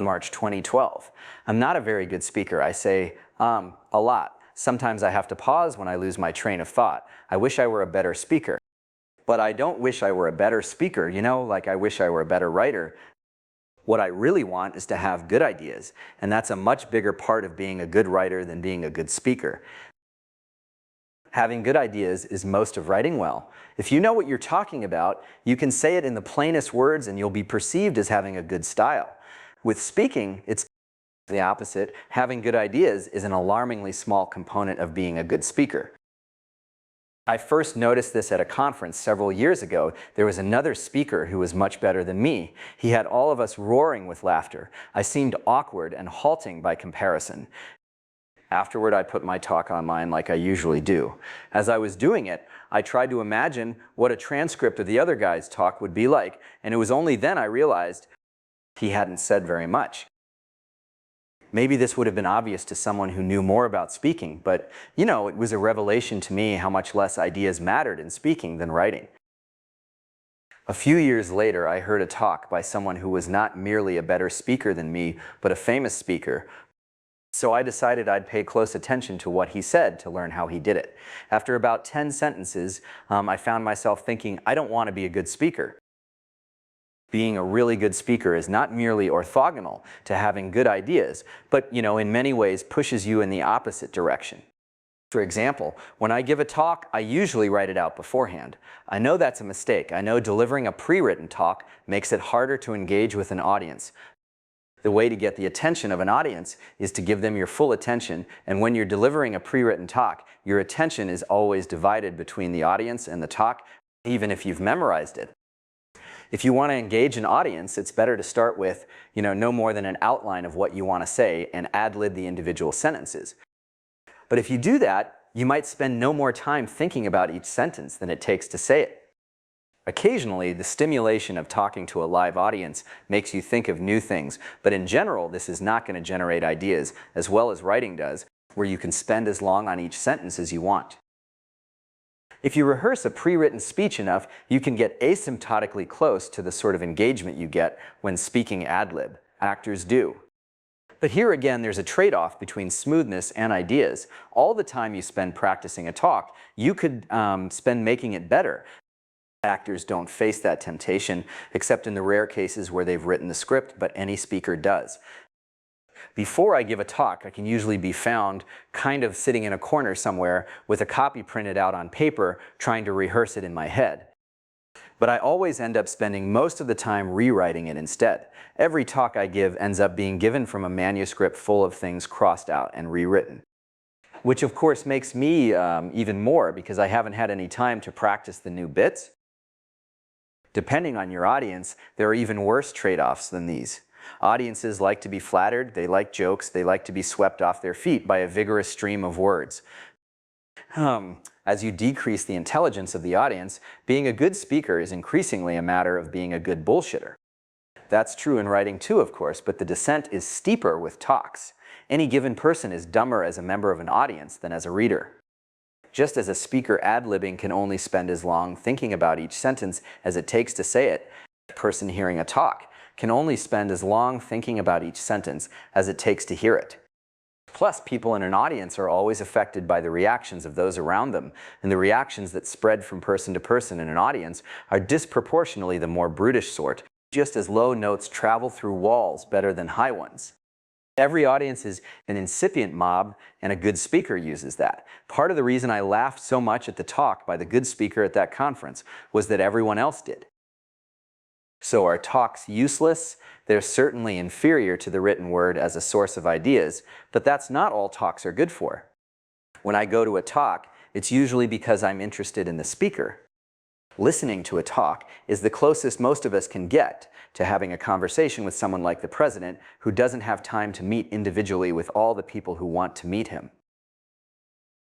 March 2012. I'm not a very good speaker. I say a lot. Sometimes I have to pause when I lose my train of thought. I wish I were a better speaker. But I don't wish I were a better speaker, you know, like I wish I were a better writer. What I really want is to have good ideas, and that's a much bigger part of being a good writer than being a good speaker. Having good ideas is most of writing well. If you know what you're talking about, you can say it in the plainest words and you'll be perceived as having a good style. With speaking, it's the opposite. Having good ideas is an alarmingly small component of being a good speaker. I first noticed this at a conference several years ago. There was another speaker who was much better than me. He had all of us roaring with laughter. I seemed awkward and halting by comparison. Afterward, I put my talk online like I usually do. As I was doing it, I tried to imagine what a transcript of the other guy's talk would be like, and it was only then I realized he hadn't said very much. Maybe this would have been obvious to someone who knew more about speaking, but you know, it was a revelation to me how much less ideas mattered in speaking than writing. A few years later, I heard a talk by someone who was not merely a better speaker than me, but a famous speaker. So I decided I'd pay close attention to what he said to learn how he did it. After about 10 sentences, I found myself thinking, I don't want to be a good speaker. Being a really good speaker is not merely orthogonal to having good ideas, but in many ways pushes you in the opposite direction. For example, when I give a talk, I usually write it out beforehand. I know that's a mistake. I know delivering a pre-written talk makes it harder to engage with an audience. The way to get the attention of an audience is to give them your full attention, and when you're delivering a pre-written talk, your attention is always divided between the audience and the talk, even if you've memorized it. If you want to engage an audience, it's better to start with, no more than an outline of what you want to say and ad-lib the individual sentences. But if you do that, you might spend no more time thinking about each sentence than it takes to say it. Occasionally, the stimulation of talking to a live audience makes you think of new things, but in general, this is not going to generate ideas, as well as writing does, where you can spend as long on each sentence as you want. If you rehearse a pre-written speech enough, you can get asymptotically close to the sort of engagement you get when speaking ad-lib. Actors do. But here again, there's a trade-off between smoothness and ideas. All the time you spend practicing a talk, you could spend making it better. Actors don't face that temptation, except in the rare cases where they've written the script, but any speaker does. Before I give a talk, I can usually be found kind of sitting in a corner somewhere with a copy printed out on paper, trying to rehearse it in my head. But I always end up spending most of the time rewriting it instead. Every talk I give ends up being given from a manuscript full of things crossed out and rewritten. Which of course makes me even more, because I haven't had any time to practice the new bits. Depending on your audience, there are even worse trade-offs than these. Audiences like to be flattered, they like jokes, they like to be swept off their feet by a vigorous stream of words. As you decrease the intelligence of the audience, being a good speaker is increasingly a matter of being a good bullshitter. That's true in writing too, of course, but the descent is steeper with talks. Any given person is dumber as a member of an audience than as a reader. Just as a speaker ad-libbing can only spend as long thinking about each sentence as it takes to say it, a person hearing a talk can only spend as long thinking about each sentence as it takes to hear it. Plus, people in an audience are always affected by the reactions of those around them, and the reactions that spread from person to person in an audience are disproportionately the more brutish sort, just as low notes travel through walls better than high ones. Every audience is an incipient mob, and a good speaker uses that. Part of the reason I laughed so much at the talk by the good speaker at that conference was that everyone else did. So are talks useless? They're certainly inferior to the written word as a source of ideas, but that's not all talks are good for. When I go to a talk, it's usually because I'm interested in the speaker. Listening to a talk is the closest most of us can get to having a conversation with someone like the president who doesn't have time to meet individually with all the people who want to meet him.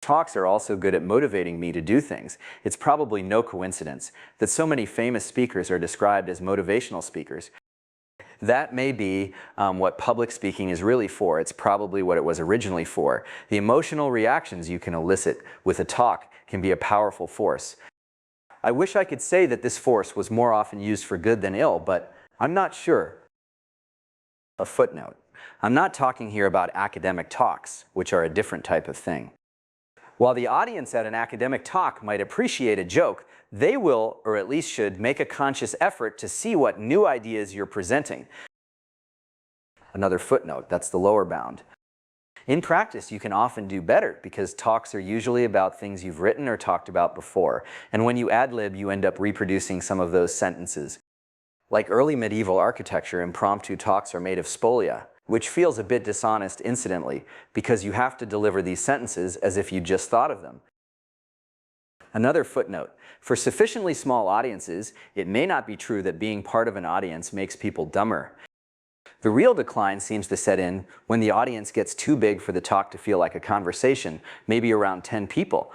Talks are also good at motivating me to do things. It's probably no coincidence that so many famous speakers are described as motivational speakers. That may be what public speaking is really for. It's probably what it was originally for. The emotional reactions you can elicit with a talk can be a powerful force. I wish I could say that this force was more often used for good than ill, but I'm not sure. A footnote. I'm not talking here about academic talks, which are a different type of thing. While the audience at an academic talk might appreciate a joke, they will, or at least should, make a conscious effort to see what new ideas you're presenting. Another footnote, that's the lower bound. In practice, you can often do better because talks are usually about things you've written or talked about before, and when you ad-lib, you end up reproducing some of those sentences. Like early medieval architecture, impromptu talks are made of spolia, which feels a bit dishonest incidentally, because you have to deliver these sentences as if you just thought of them. Another footnote. For sufficiently small audiences, it may not be true that being part of an audience makes people dumber. The real decline seems to set in when the audience gets too big for the talk to feel like a conversation, maybe around 10 people,